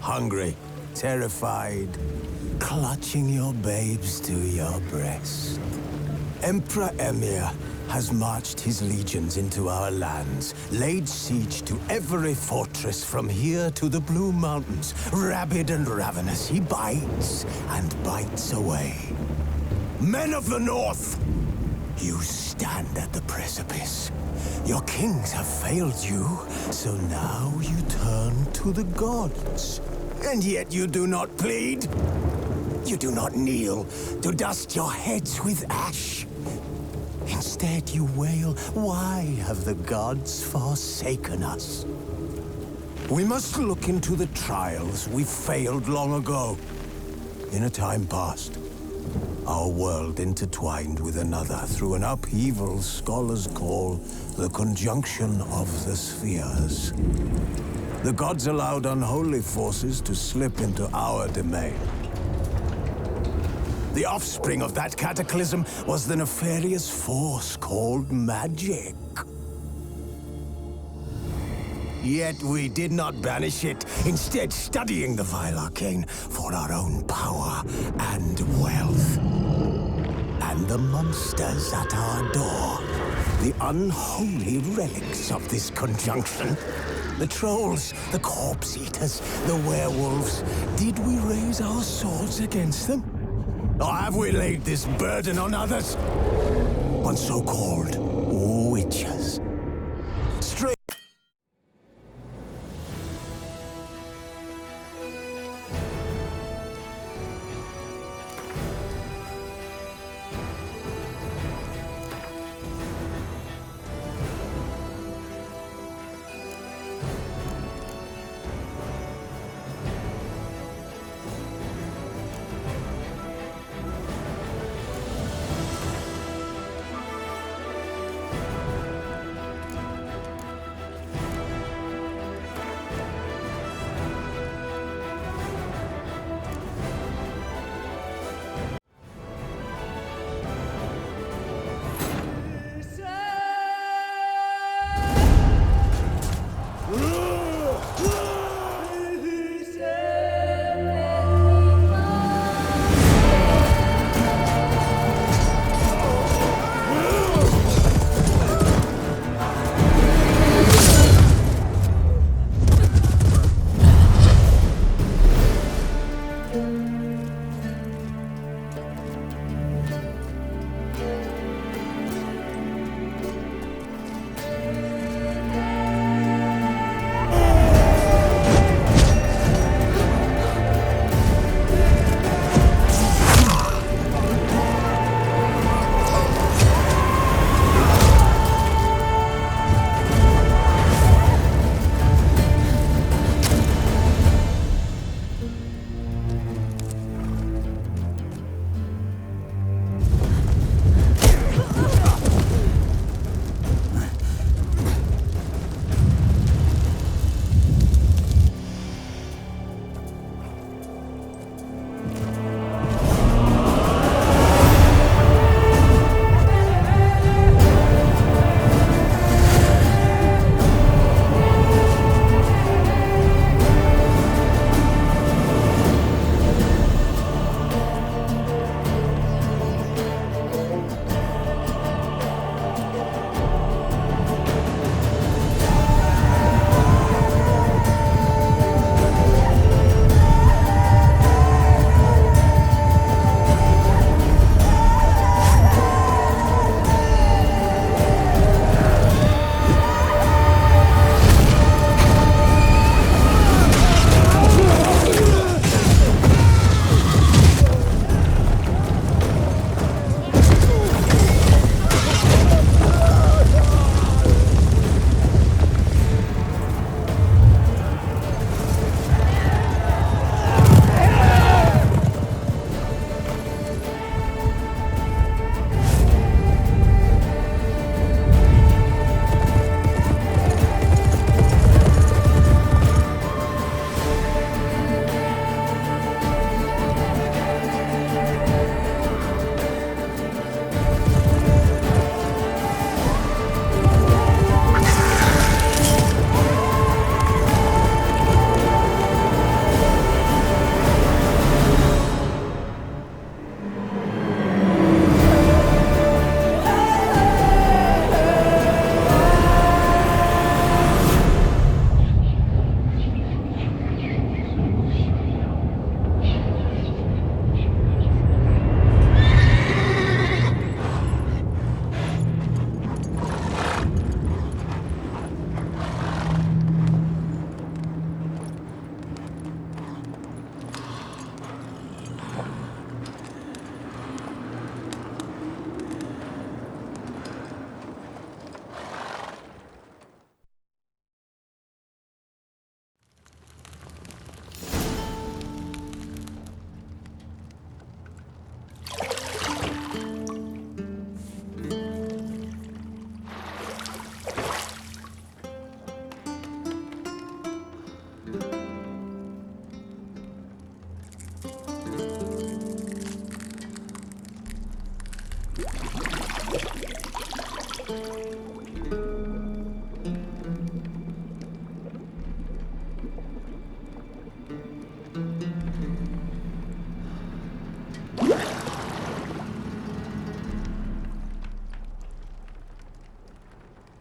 hungry, terrified, clutching your babes to your breast. Emperor Emir has marched his legions into our lands, laid siege to every fortress from here to the Blue Mountains. Rabid and ravenous, he bites and bites away. Men of the North, you stand at the precipice. Your kings have failed you, so now you turn to the gods. And yet you do not plead. You do not kneel to dust your heads with ash. Instead you wail, why have the gods forsaken us? We must look into the trials we failed long ago. In a time past, our world intertwined with another through an upheaval scholars call the conjunction of the spheres. The gods allowed unholy forces to slip into our domain. The offspring of that cataclysm was the nefarious force called magic. Yet we did not banish it, instead studying the vile arcane for our own power and wealth. And the monsters at our door, the unholy relics of this conjunction. The trolls, the corpse-eaters, the werewolves. Did we raise our swords against them? Or have we laid this burden on others? On so-called witches. Straight.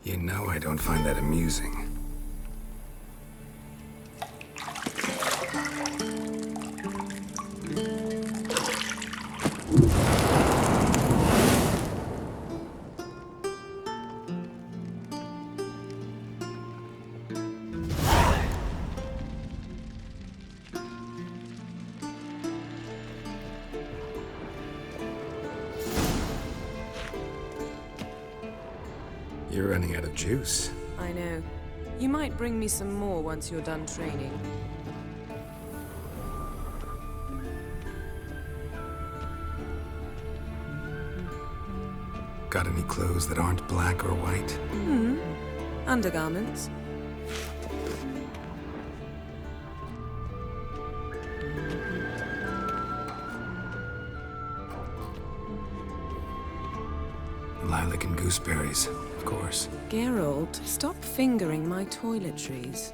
You know I don't find that amusing. You're running out of juice. I know. You might bring me some more once you're done training. Got any clothes that aren't black or white? Undergarments. Lilac and gooseberries, of course. Geralt, stop fingering my toiletries.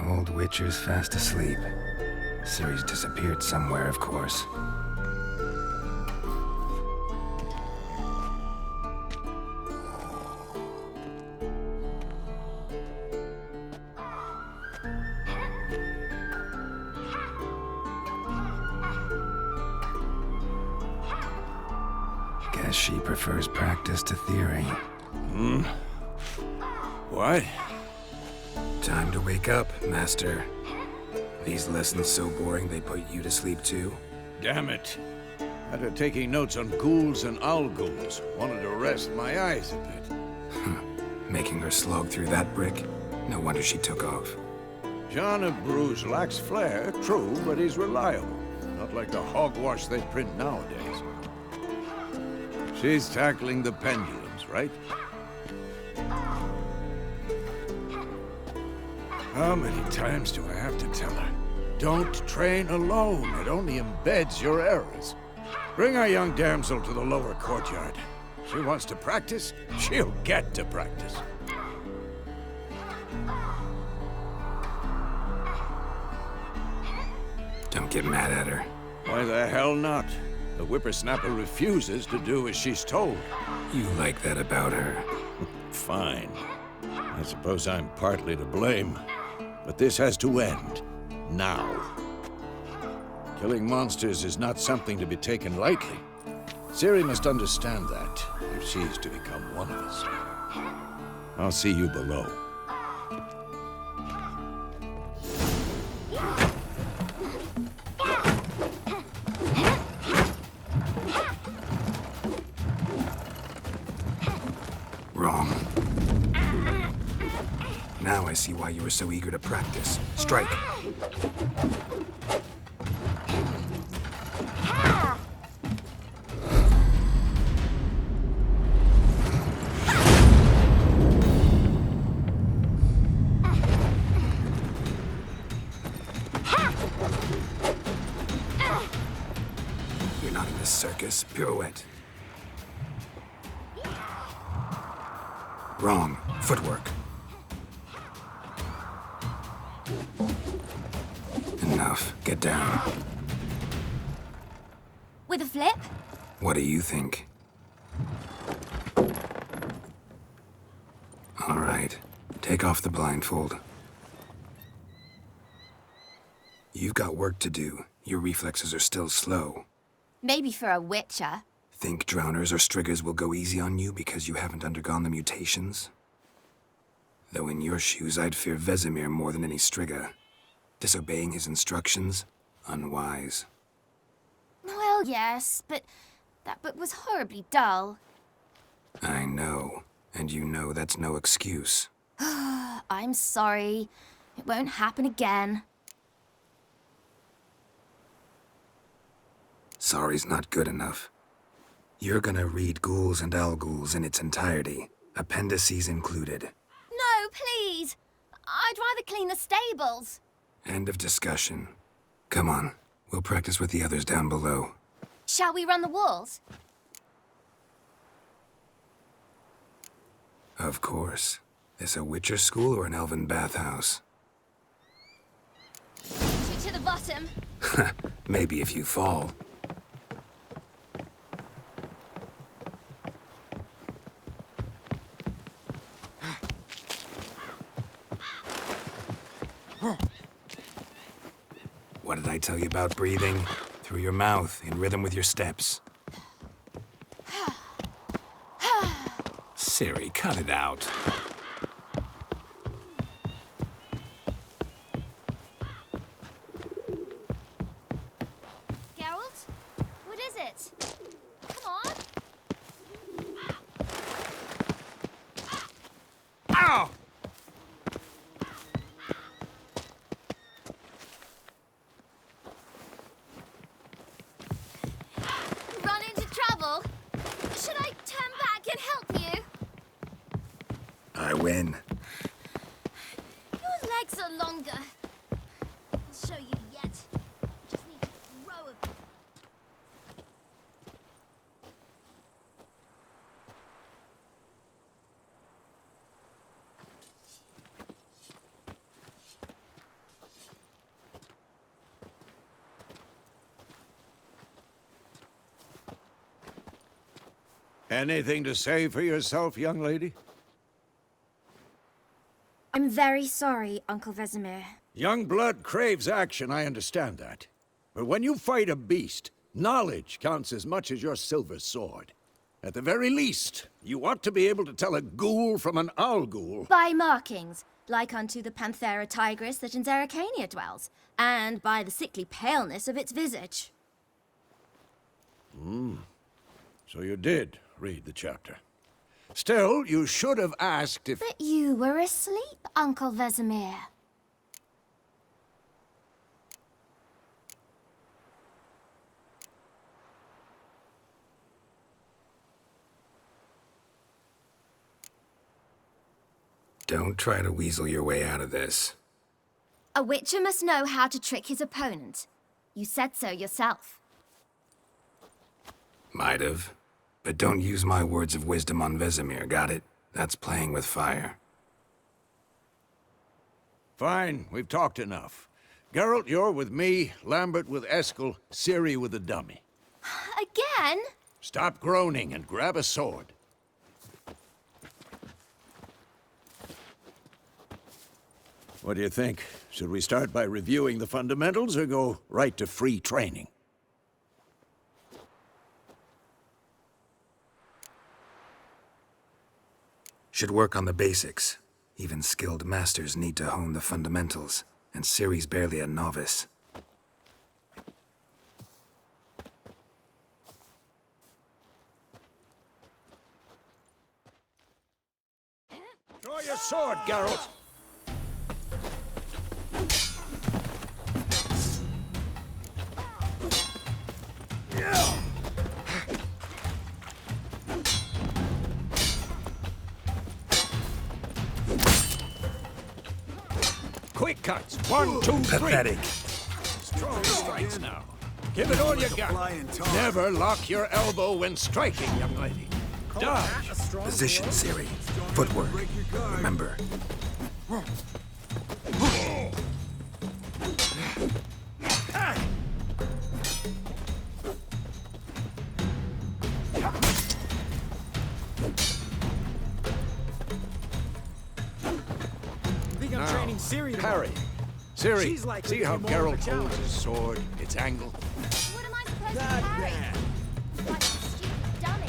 Old Witcher's fast asleep. Ciri's disappeared somewhere, of course. Guess she prefers practice to theory. What? Time to wake up, Master. These lessons so boring they put you to sleep too? Damn it. After taking notes on ghouls and owl ghouls, wanted to rest my eyes a bit. Making her slog through that brick? No wonder she took off. John of Bruges lacks flair, true, but he's reliable. Not like the hogwash they print nowadays. She's tackling the pendulums, right? How many times do I have to tell her? Don't train alone. It only embeds your errors. Bring our young damsel to the lower courtyard. She wants to practice, she'll get to practice. Don't get mad at her. Why the hell not? The whippersnapper refuses to do as she's told. You like that about her. Fine. I suppose I'm partly to blame. But this has to end. Now. Killing monsters is not something to be taken lightly. Ciri must understand that, if she's to become one of us. I'll see you below. Wrong. Now I see why you were so eager to practice. Strike. You're not in this circus. Pirouette. Wrong. Footwork. Enough. Get down. With a flip? What do you think? All right. Take off the blindfold. You've got work to do. Your reflexes are still slow. Maybe for a witcher. Think drowners or striggers will go easy on you because you haven't undergone the mutations? Though in your shoes, I'd fear Vesemir more than any strigger. Disobeying his instructions? Unwise. Well, yes, but that book was horribly dull. I know. And you know that's no excuse. I'm sorry. It won't happen again. Sorry's not good enough. You're gonna read Ghouls and Owl Ghouls in its entirety, appendices included. No, please! I'd rather clean the stables. End of discussion. Come on, we'll practice with the others down below. Shall we run the walls? Of course. This a Witcher school or an elven bathhouse? Shoot to the bottom. Maybe if you fall. What did I tell you about breathing? Through your mouth, in rhythm with your steps. Siri, cut it out. Geralt? What is it? Come on. Ow! Run into trouble? Should I turn back and help you? I win. Your legs are longer. I'll show you yet. Just need to row a bit. Anything to say for yourself, young lady? I'm very sorry, Uncle Vesemir. Young blood craves action, I understand that. But when you fight a beast, knowledge counts as much as your silver sword. At the very least, you ought to be able to tell a ghoul from an owl ghoul. By markings, like unto the Panthera tigris that in Zerrikania dwells, and by the sickly paleness of its visage. So you did read the chapter. Still, you should have asked if... But you were asleep, Uncle Vesemir. Don't try to weasel your way out of this. A witcher must know how to trick his opponent. You said so yourself. Might have. But don't use my words of wisdom on Vesemir, got it? That's playing with fire. Fine, we've talked enough. Geralt, you're with me, Lambert with Eskel, Ciri with the dummy. Again? Stop groaning and grab a sword. What do you think? Should we start by reviewing the fundamentals or go right to free training? Should work on the basics. Even skilled masters need to hone the fundamentals, and Ciri's barely a novice. Draw your sword, Geralt! Quick cuts. 1, 2, 3. Pathetic. Strong strikes now. Give it all you got. Never lock your elbow when striking, young lady. Dodge. Position, Ciri. Footwork. Remember. Parry. Ciri, She's likely see to how be more of a Geralt holds challenge. his sword, its angle? What am I supposed to carry? Like a stupid dummy.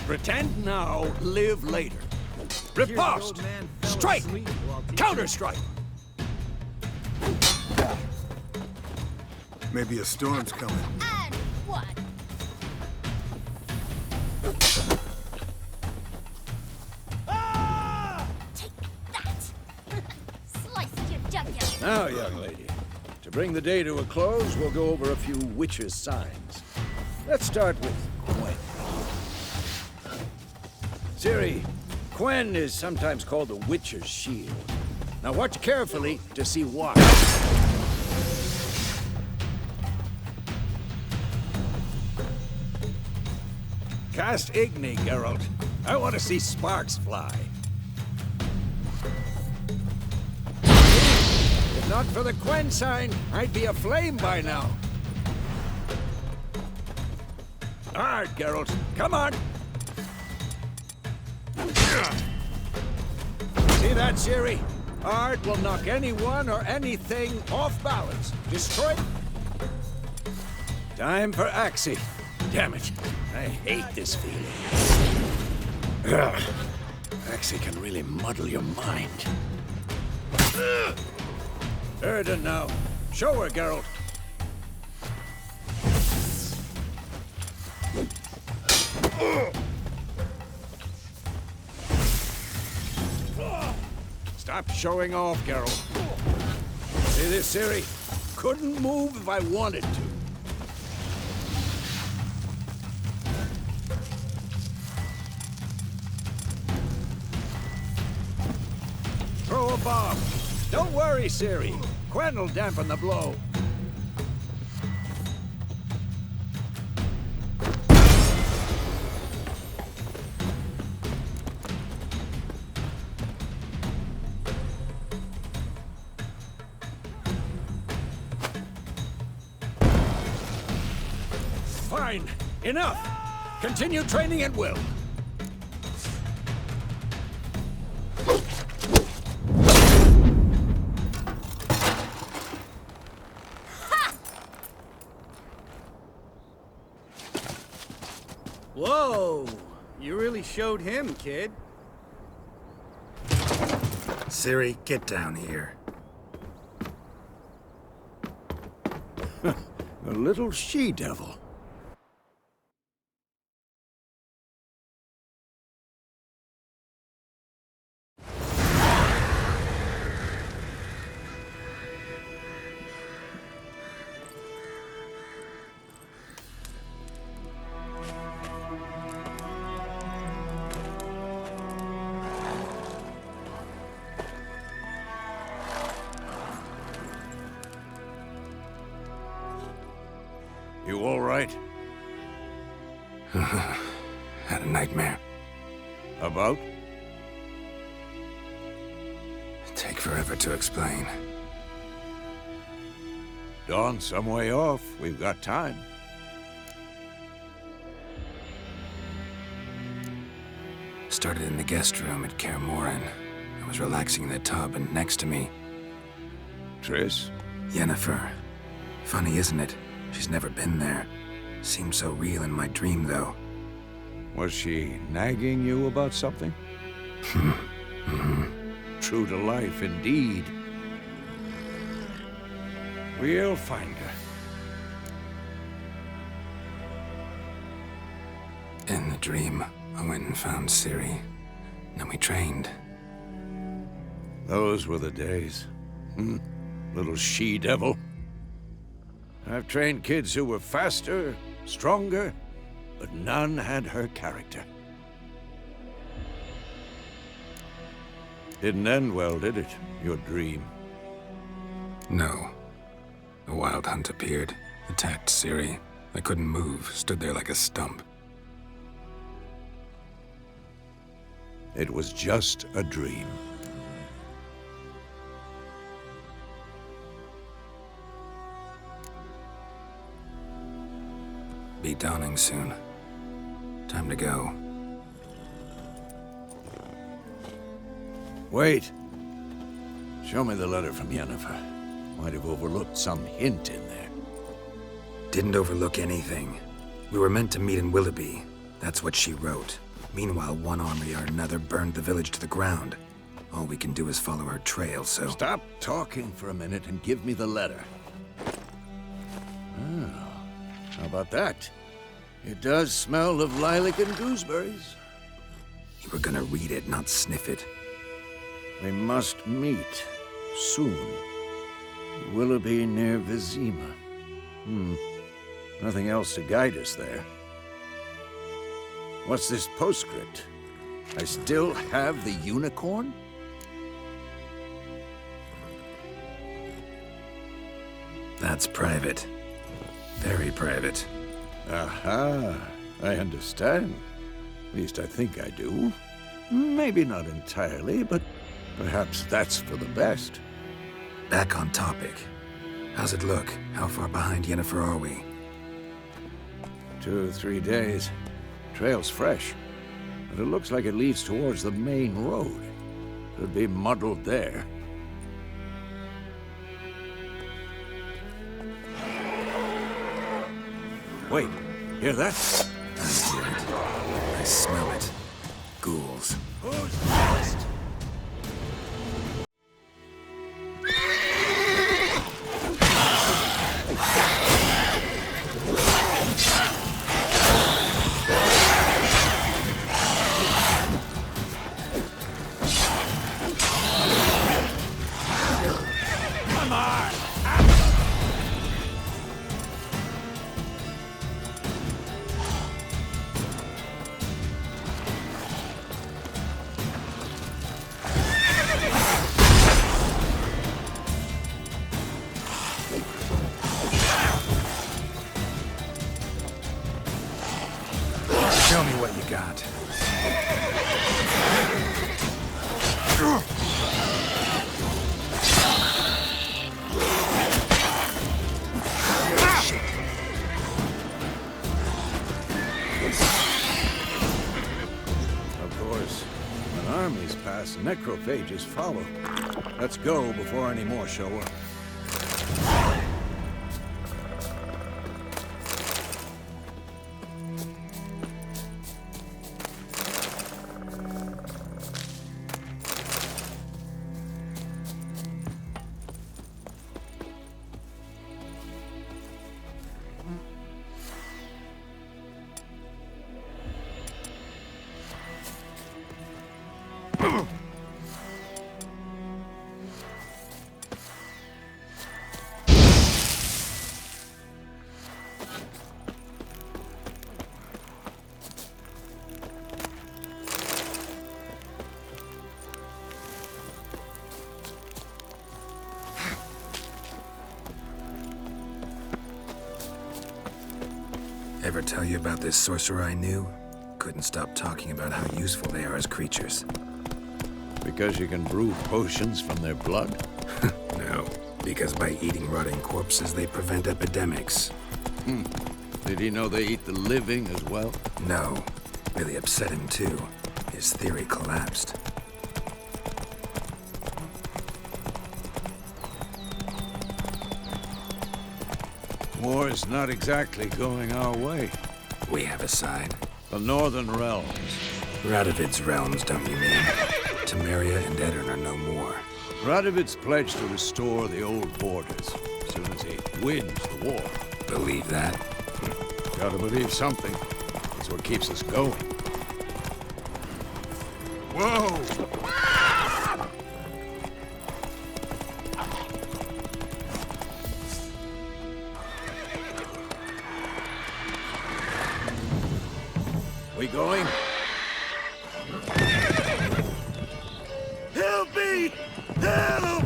Pretend now, live later. Riposte! Strike! Counter-strike! Maybe a storm's coming. And what? Take that! Sliced your jugular. Now, young lady, to bring the day to a close, we'll go over a few witches' signs. Let's start with Quen. Ciri, Quen is sometimes called the Witcher's Shield. Now watch carefully to see what. Cast Igni, Geralt. I want to see sparks fly. If not for the Quen sign, I'd be aflame by now. All right, Geralt, come on. See that, Ciri? Art will knock anyone or anything off balance. Destroy. Time for Axie. Damn it. I hate this feeling. Ugh. Axie can really muddle your mind. Erden now. Show her, Geralt. Stop showing off, Geralt. See this, Ciri? Couldn't move if I wanted to. Throw a bomb. Don't worry, Ciri. Quen will dampen the blow. Fine. Enough. Continue training at will. Whoa! You really showed him, kid. Ciri, get down here. A little she-devil. You all right? Had a nightmare. About? Take forever to explain. Dawn's some way off. We've got time. Started in the guest room at Kaer Morhen. I was relaxing in the tub, and next to me, Triss? Yennefer. Funny, isn't it? She's never been there. Seemed so real in my dream, though. Was she nagging you about something? True to life, indeed. We'll find her. In the dream, I went and found Ciri. Then we trained. Those were the days. Little she-devil. I've trained kids who were faster, stronger, but none had her character. Didn't end well, did it? Your dream? No. A wild hunt appeared, attacked Ciri. I couldn't move, stood there like a stump. It was just a dream. Be dawning soon. Time to go. Wait. Show me the letter from Yennefer. Might have overlooked some hint in there. Didn't overlook anything. We were meant to meet in Willoughby. That's what she wrote. Meanwhile, one army or another burned the village to the ground. All we can do is follow her trail, so... Stop talking for a minute and give me the letter. Oh, how about that? It does smell of lilac and gooseberries. You were gonna read it, not sniff it. We must meet soon. Willoughby near Vizima. Nothing else to guide us there. What's this postscript? I still have the unicorn? That's private. Very private. Aha, I understand. At least I think I do. Maybe not entirely, but perhaps that's for the best. Back on topic. How's it look? How far behind Yennefer are we? 2 or 3 days. Trail's fresh, but it looks like it leads towards the main road. Could be muddled there. Wait, hear that? I hear it. I smell it. Ghouls. Who's next? Show me what you got. Of course, when armies pass, necrophages follow. Let's go before any more show up. Ever tell you about this sorcerer I knew? Couldn't stop talking about how useful they are as creatures. Because you can brew potions from their blood? No, because by eating rotting corpses, they prevent epidemics. Did he know they eat the living as well? No, really upset him too. His theory collapsed. War's not exactly going our way. We have a side. The Northern Realms. Radovid's realms, don't you mean? Temeria and Edirn are no more. Radovid's pledged to restore the old borders as soon as he wins the war. Believe that? Gotta believe something. That's what keeps us going. Whoa! We going? Help me! Help!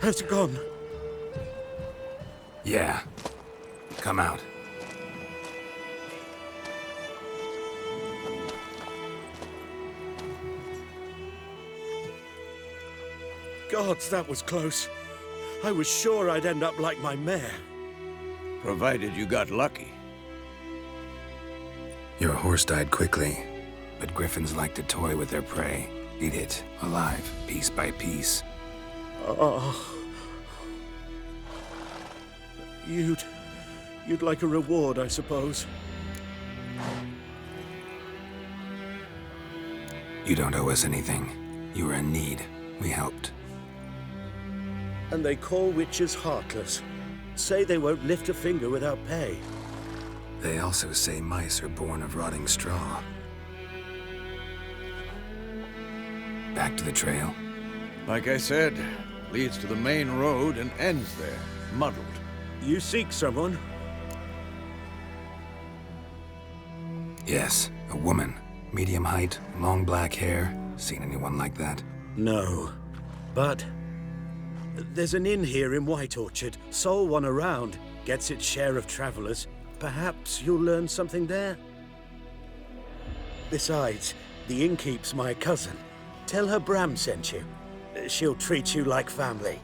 Has it gone? Yeah. Come out. Gods, that was close. I was sure I'd end up like my mare. Provided you got lucky. Your horse died quickly, but griffins like to toy with their prey. Eat it, alive, piece by piece. Oh. You'd like a reward, I suppose. You don't owe us anything. You were in need. We helped. And they call witches heartless. Say they won't lift a finger without pay. They also say mice are born of rotting straw. Back to the trail? Like I said, leads to the main road and ends there, muddled. You seek someone? Yes, a woman. Medium height, long black hair. Seen anyone like that? No. But there's an inn here in White Orchard. Sole one around. Gets its share of travelers. Perhaps you'll learn something there? Besides, the innkeep's my cousin. Tell her Bram sent you. She'll treat you like family.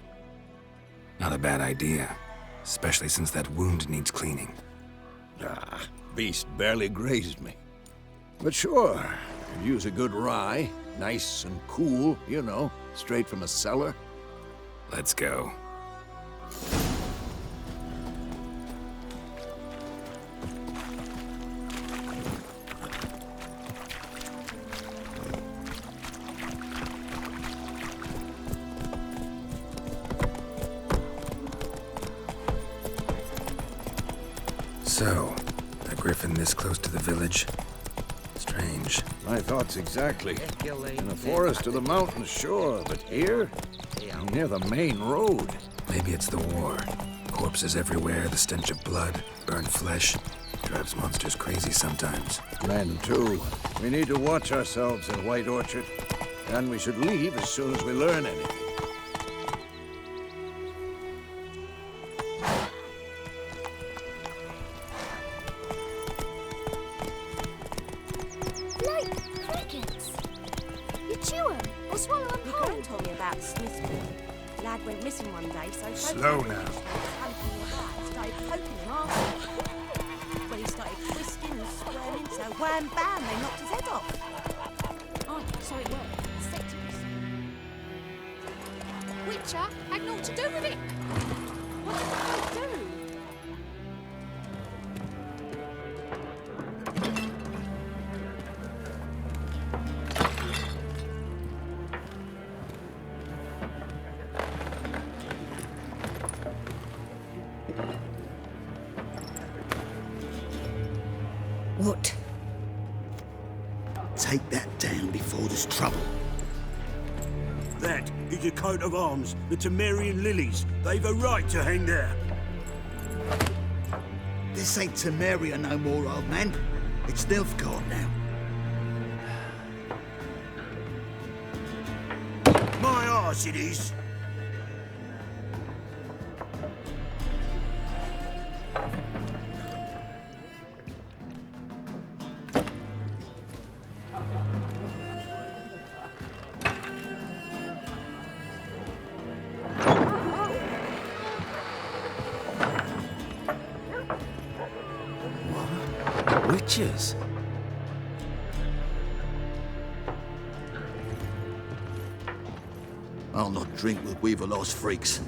Not a bad idea. Especially since that wound needs cleaning. Ah, beast barely grazed me. But sure, could use a good rye. Nice and cool, you know, straight from a cellar. Let's go. So, a griffin this close to the village? Strange. My thoughts exactly. In the forest or the mountains, sure, but here? Near the main road. Maybe it's the war. Corpses everywhere, the stench of blood, burnt flesh. Drives monsters crazy sometimes. Men, too. We need to watch ourselves in White Orchard. And we should leave as soon as we learn anything. Like crickets. You chew 'em or swallow 'em Your whole. Gran told me about Smith's boy. Lad went missing one day, so Slow now. Started poking him after. When he started twisting and squirming, so wham bam, they knocked his head off. Oh, so it worked. Sectors. Witcher had naught to do with it. What did they do? What? Take that down before there's trouble. That is a coat of arms, the Temerian lilies. They've a right to hang there. This ain't Temeria no more, old man. It's Nilfgaard now. My arse it is. Witches? I'll not drink with Weaverlost freaks.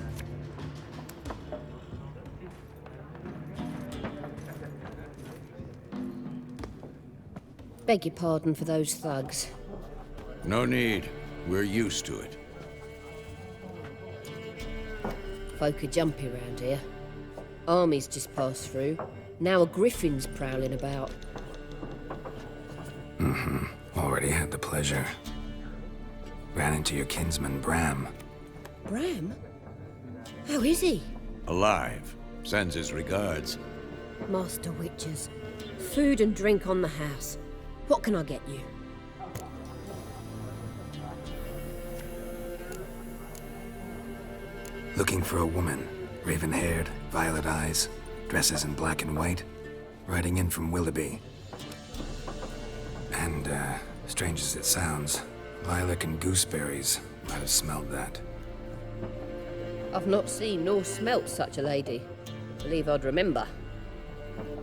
Beg your pardon for those thugs. No need. We're used to it. Folk are jumpy around here. Armies just passed through. Now a griffin's prowling about. Already had the pleasure. Ran into your kinsman, Bram. Bram? How is he? Alive. Sends his regards. Master Witches. Food and drink on the house. What can I get you? Looking for a woman. Raven-haired, violet eyes, dresses in black and white. Riding in from Willoughby. And, strange as it sounds, lilac and gooseberries might have smelled that. I've not seen nor smelt such a lady. Believe I'd remember.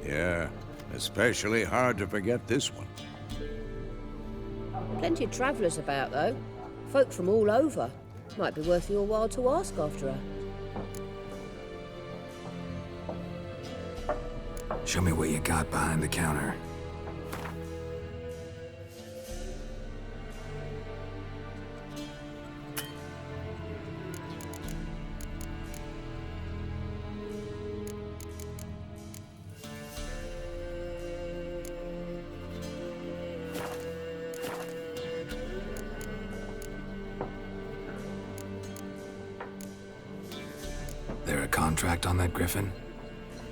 Yeah, especially hard to forget this one. Plenty of travellers about, though. Folk from all over. Might be worth your while to ask after her. Show me what you got behind the counter. There a contract on that griffin?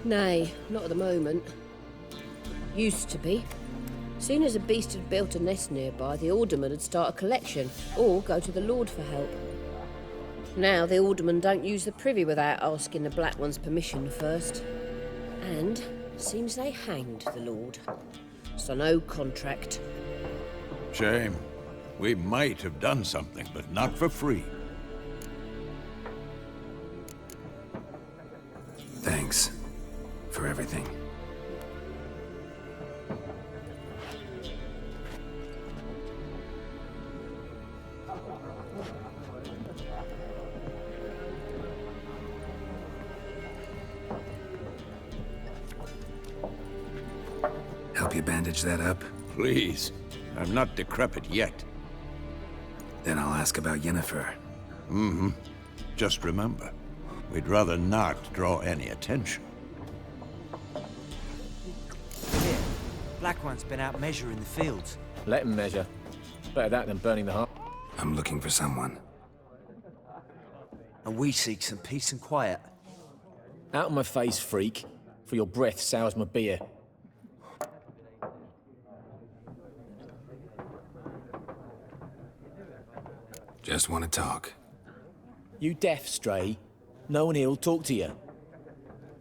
Nay, not at the moment. Used to be. Soon as a beast had built a nest nearby, the alderman would start a collection, or go to the Lord for help. Now the alderman don't use the privy without asking the Black One's permission first. And seems they hanged the Lord. So no contract. Shame. We might have done something, but not for free. Thanks for everything. Help you bandage that up? Please. I'm not decrepit yet. Then I'll ask about Yennefer. Mm-hmm. Just remember, we'd rather not draw any attention. Here, Black One's been out measuring the fields. Let him measure. Better that than burning the heart. I'm looking for someone. And we seek some peace and quiet. Out of my face, freak. For your breath sours my beer. Just want to talk. You deaf, Stray? No one here'll talk to you.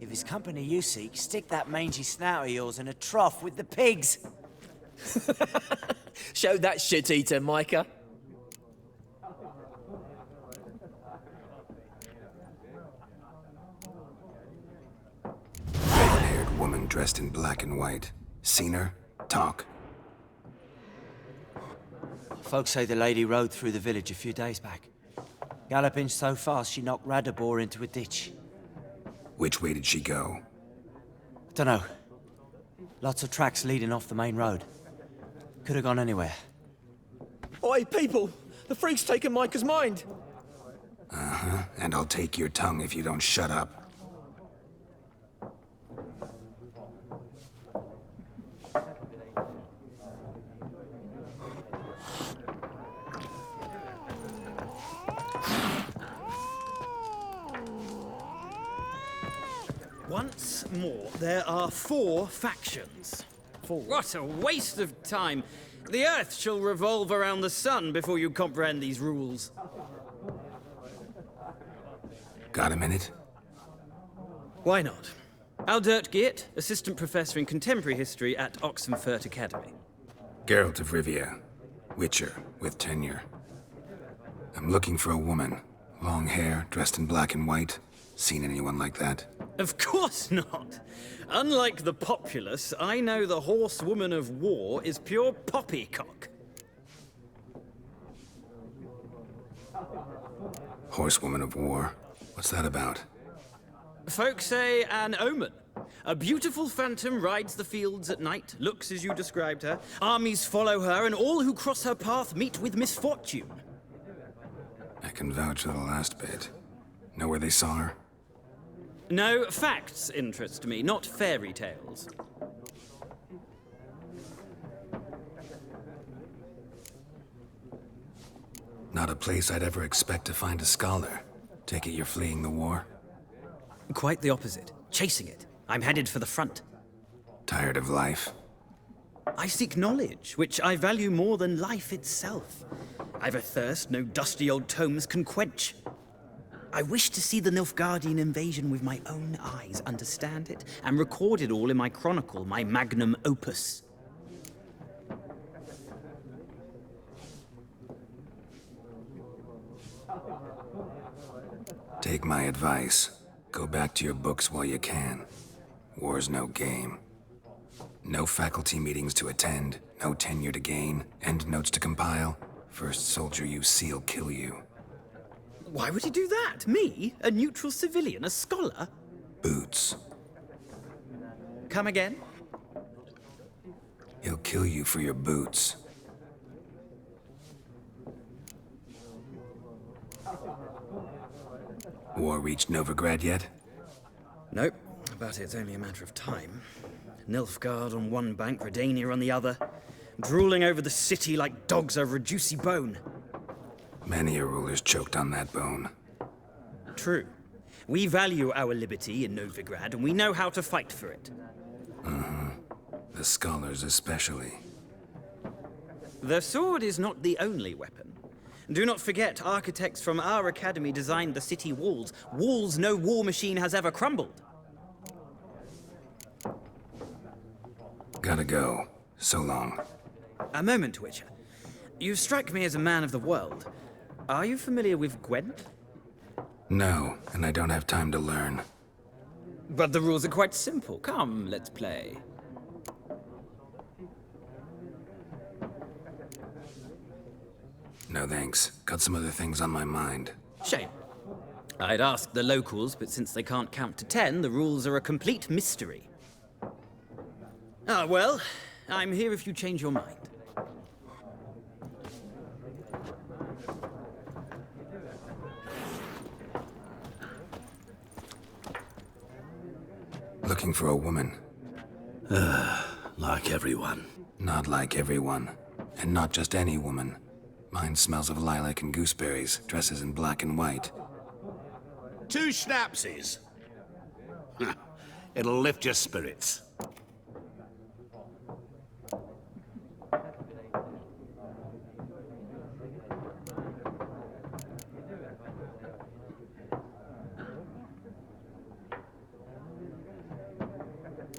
If it's company you seek, stick that mangy snout of yours in a trough with the pigs. Show that shit-eater, Micah. Red-haired woman dressed in black and white. Seen her? Talk. Folks say the lady rode through the village a few days back. Galloping so fast she knocked Radabor into a ditch. Which way did she go? Dunno. Lots of tracks leading off the main road. Could have gone anywhere. Oi, people! The freak's taken Micah's mind! Uh-huh. And I'll take your tongue if you don't shut up. Once more, there are 4 factions. What a waste of time! The Earth shall revolve around the sun before you comprehend these rules. Got a minute? Why not? Aldert Geert, Assistant Professor in Contemporary History at Oxenfurt Academy. Geralt of Rivia. Witcher, with tenure. I'm looking for a woman. Long hair, dressed in black and white. Seen anyone like that? Of course not! Unlike the populace, I know the horsewoman of war is pure poppycock. Horsewoman of war? What's that about? Folks say an omen. A beautiful phantom rides the fields at night, looks as you described her. Armies follow her, and all who cross her path meet with misfortune. I can vouch for the last bit. Know where they saw her? No, facts interest me, not fairy tales. Not a place I'd ever expect to find a scholar. Take it you're fleeing the war? Quite the opposite. Chasing it. I'm headed for the front. Tired of life? I seek knowledge, which I value more than life itself. I've a thirst no dusty old tomes can quench. I wish to see the Nilfgaardian invasion with my own eyes, understand it, and record it all in my chronicle, my magnum opus. Take my advice. Go back to your books while you can. War's no game. No faculty meetings to attend, no tenure to gain, end notes to compile. First soldier you see'll kill you. Why would he do that? Me? A neutral civilian? A scholar? Boots. Come again? He'll kill you for your boots. War reached Novigrad yet? Nope, but it's only a matter of time. Nilfgaard on one bank, Redania on the other, drooling over the city like dogs over a juicy bone. Many a ruler's choked on that bone. True. We value our liberty in Novigrad, and we know how to fight for it. The scholars especially. The sword is not the only weapon. Do not forget, architects from our academy designed the city walls. Walls no war machine has ever crumbled. Gotta go. So long. A moment, Witcher. You strike me as a man of the world. Are you familiar with Gwent? No, and I don't have time to learn. But the rules are quite simple. Come, let's play. No thanks. Got some other things on my mind. Shame. I'd ask the locals, but since they can't count to 10, the rules are a complete mystery. Ah, well, I'm here if you change your mind. Looking for a woman. Like everyone. Not like everyone. And not just any woman. Mine smells of lilac and gooseberries, dresses in black and white. 2 schnapsies. It'll lift your spirits.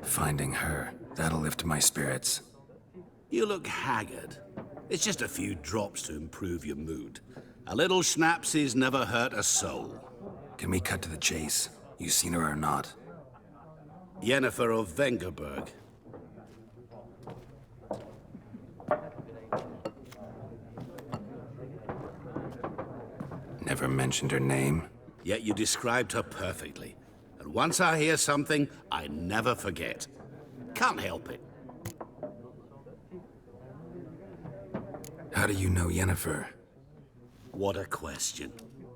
Finding her, that'll lift my spirits. You look haggard. It's just a few drops to improve your mood. A little schnapsies never hurt a soul. Can we cut to the chase? You seen her or not? Yennefer of Vengerberg. Never mentioned her name. Yet you described her perfectly. And once I hear something, I never forget. Can't help it. How do you know Yennefer? What a question.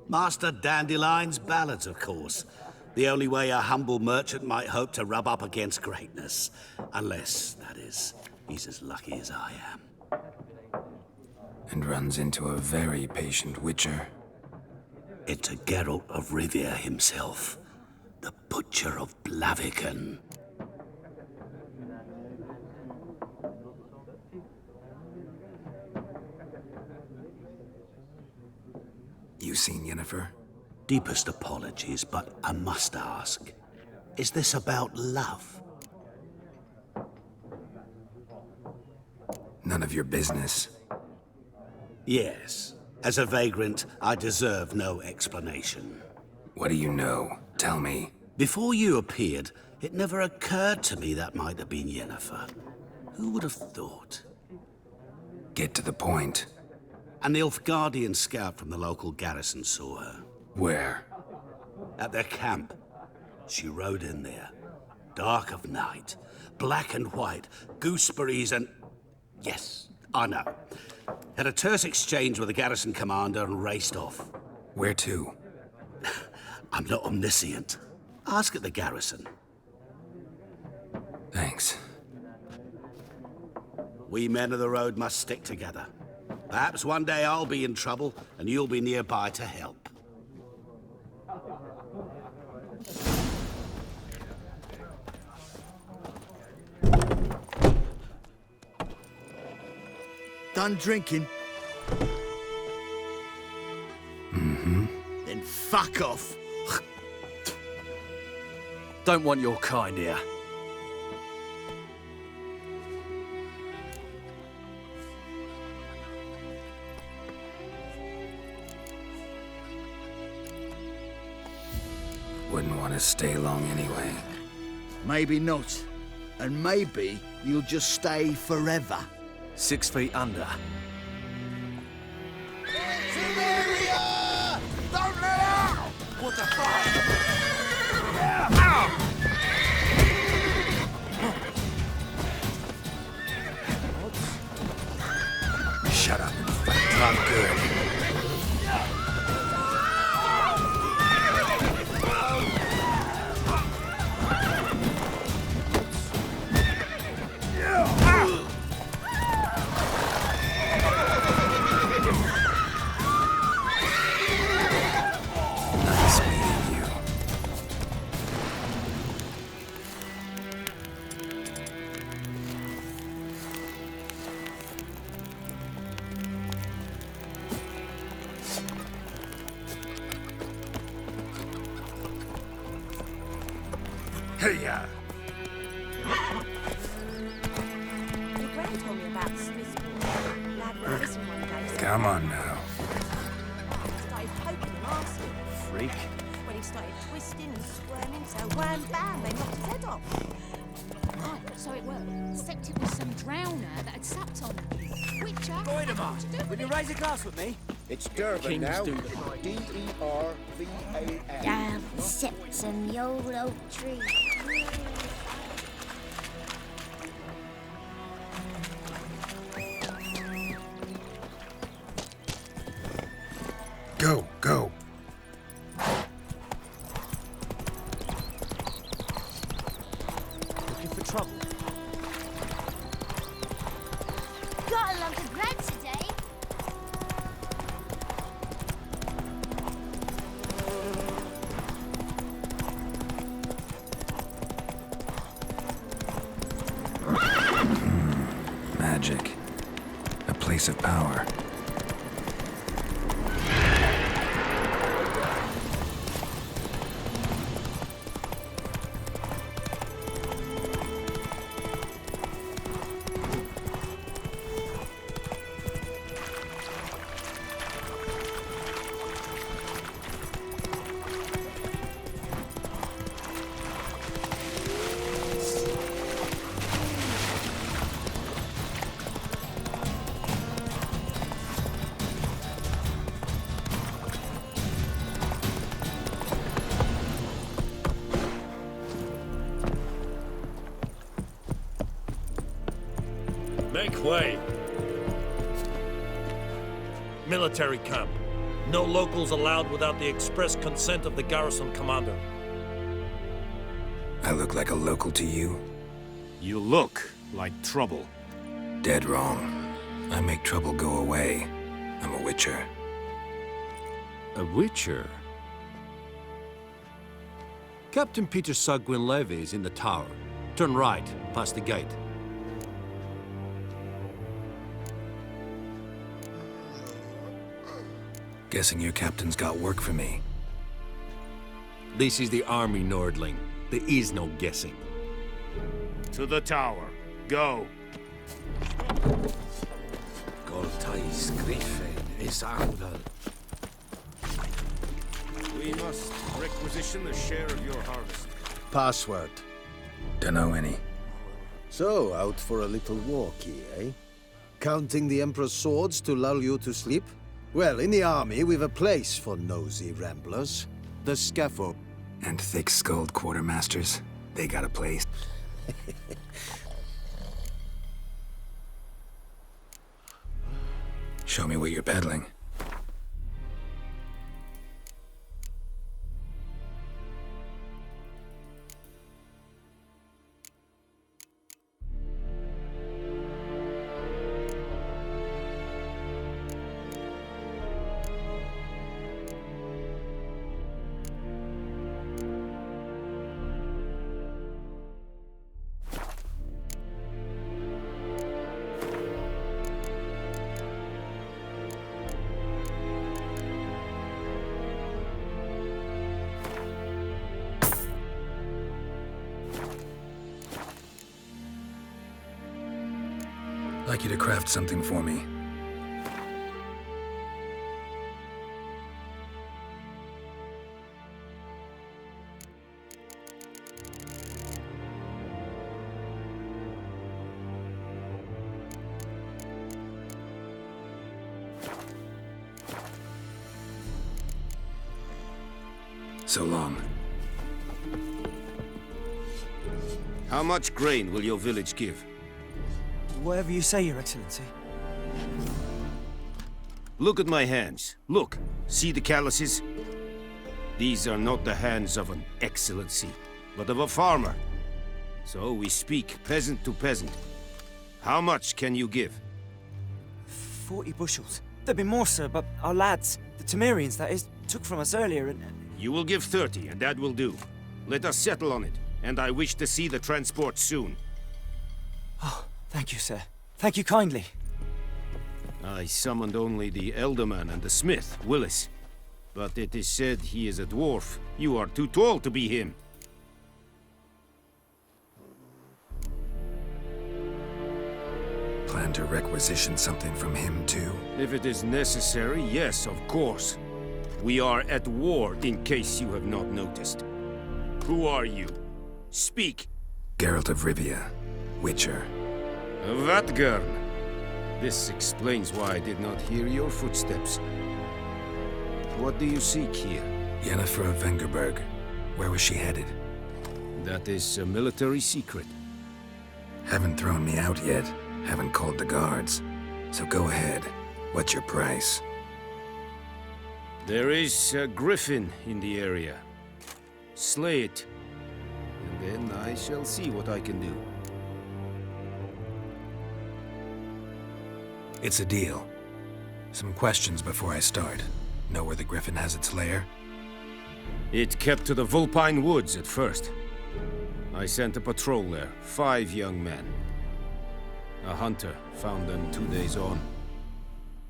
Master Dandelion's ballads, of course. The only way a humble merchant might hope to rub up against greatness. Unless, that is, he's as lucky as I am. And runs into a very patient witcher. It's a Geralt of Rivia himself. The Butcher of Blaviken. You seen Yennefer? Deepest apologies, but I must ask. Is this about love? None of your business. Yes. As a vagrant, I deserve no explanation. What do you know? Tell me. Before you appeared, it never occurred to me that might have been Yennefer. Who would have thought? Get to the point. An Nilfgaardian scout from the local garrison saw her. Where? At their camp. She rode in there. Dark of night. Black and white. Gooseberries and... Yes, I know. Had a terse exchange with the garrison commander and raced off. Where to? I'm not omniscient. Ask at the garrison. Thanks. We men of the road must stick together. Perhaps one day I'll be in trouble and you'll be nearby to help. Done drinking? Mm-hmm. Then fuck off. Don't want your kind here. Wouldn't want to stay long anyway. Maybe not. And maybe you'll just stay forever. 6 feet under. Shut up and fight. Talk good. Nice meeting you. Hey-ya! Your grand told me about Smithport. Lad went missing one day. So Come on now. I started poking and asking. Freak. When he started twisting and squirming, so wham bam, they knocked his head off. Right, so it worked. Except it was some drowner that had supped on him. Witcher. Voidemar, will you raise a glass with me? It's Durban Kings now. do that. D-E-R-V-A-N. Down sits in the old oak tree. Go, go. Looking for trouble? Got a lump of bread today. Magic. A place of power. Make way. Military camp. No locals allowed without the express consent of the garrison commander. I look like a local to you? You look like trouble. Dead wrong. I make trouble go away. I'm a witcher. A witcher? Captain Peter Sagwin Levy is in the tower. Turn right, past the gate. Guessing your captain's got work for me. This is the army, Nordling. There is no guessing. To the tower. Go. Goltais Griffin is Angle. We must requisition a share of your harvest. Password. Dunno any. So, out for a little walkie, eh? Counting the Emperor's swords to lull you to sleep? Well, in the army, we've a place for nosy ramblers. The scaffold. And thick-skulled quartermasters. They got a place. Show me what you're peddling. I'd like you to craft something for me. So long. How much grain will your village give? Whatever you say, Your Excellency. Look at my hands. Look. See the calluses? These are not the hands of an excellency, but of a farmer. So we speak peasant to peasant. How much can you give? 40 bushels. There'd be more, sir, but our lads, the Temerians, that is, took from us earlier and... You will give 30, and that will do. Let us settle on it, and I wish to see the transport soon. Oh, thank you, sir. Thank you kindly. I summoned only the Elderman and the smith, Willis. But it is said he is a dwarf. You are too tall to be him. Plan to requisition something from him, too? If it is necessary, yes, of course. We are at war, in case you have not noticed. Who are you? Speak! Geralt of Rivia, Witcher. Vatgern! This explains why I did not hear your footsteps. What do you seek here? Yennefer of Vengerberg. Where was she headed? That is a military secret. Haven't thrown me out yet. Haven't called the guards. So go ahead. What's your price? There is a griffin in the area. Slay it. And then I shall see what I can do. It's a deal. Some questions before I start. Know where the griffin has its lair? It kept to the Vulpine Woods at first. I sent a patrol there, 5 young men. A hunter found them 2 days on.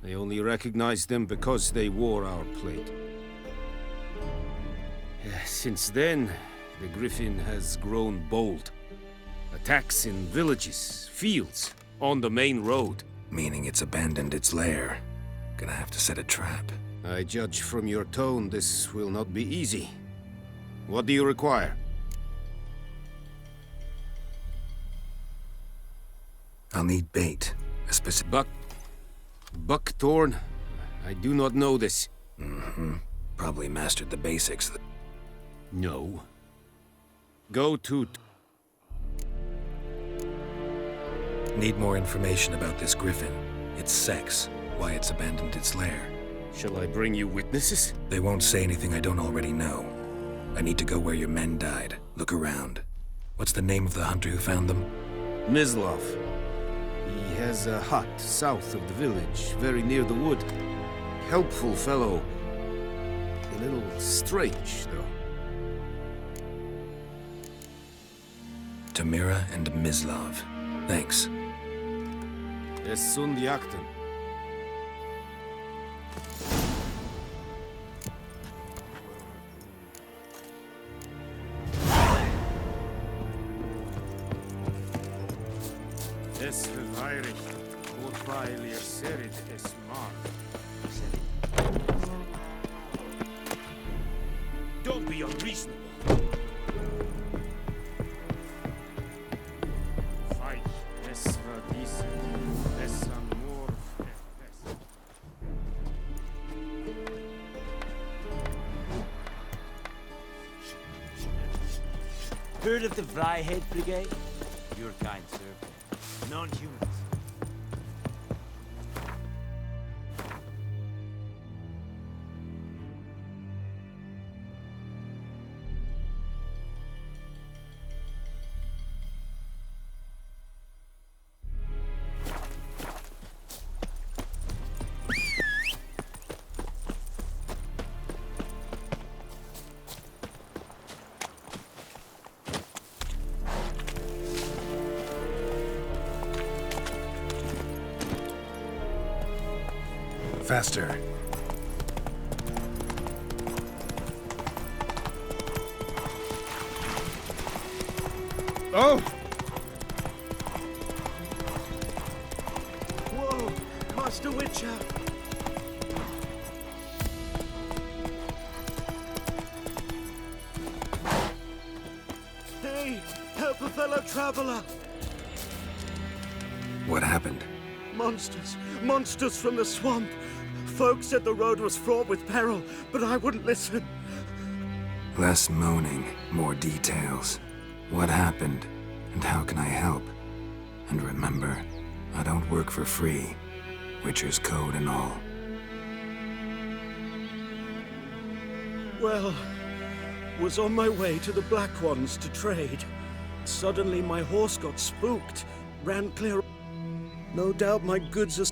They only recognized them because they wore our plate. Since then, the griffin has grown bold. Attacks in villages, fields, on the main road. Meaning it's abandoned its lair. Gonna have to set a trap. I judge from your tone this will not be easy. What do you require? I'll need bait. A specific... Buckthorn? I do not know this. Mm-hmm. Probably mastered the basics. No. Go to... Need more information about this griffin. Its sex. Why it's abandoned its lair. Shall I bring you witnesses? They won't say anything I don't already know. I need to go where your men died. Look around. What's the name of the hunter who found them? Mislav. He has a hut south of the village, very near the wood. Helpful fellow. A little strange, though. Tamira and Mislav. Thanks. Es sunt jakten. Es verweirig, voorbij serit es maar. Don't be unreasonable. Fight, es verdieset, es amor, es. Heard of the Vryhead Brigade? Your kind, sir. Non-humans. Faster. Oh! Whoa! Master Witcher! Hey! Help a fellow traveler! What happened? Monsters! Monsters from the swamp! Folks said the road was fraught with peril, but I wouldn't listen. Less moaning, more details. What happened, and how can I help? And remember, I don't work for free. Witcher's code and all. Well, was on my way to the Black Ones to trade. Suddenly my horse got spooked, ran clear. No doubt my goods are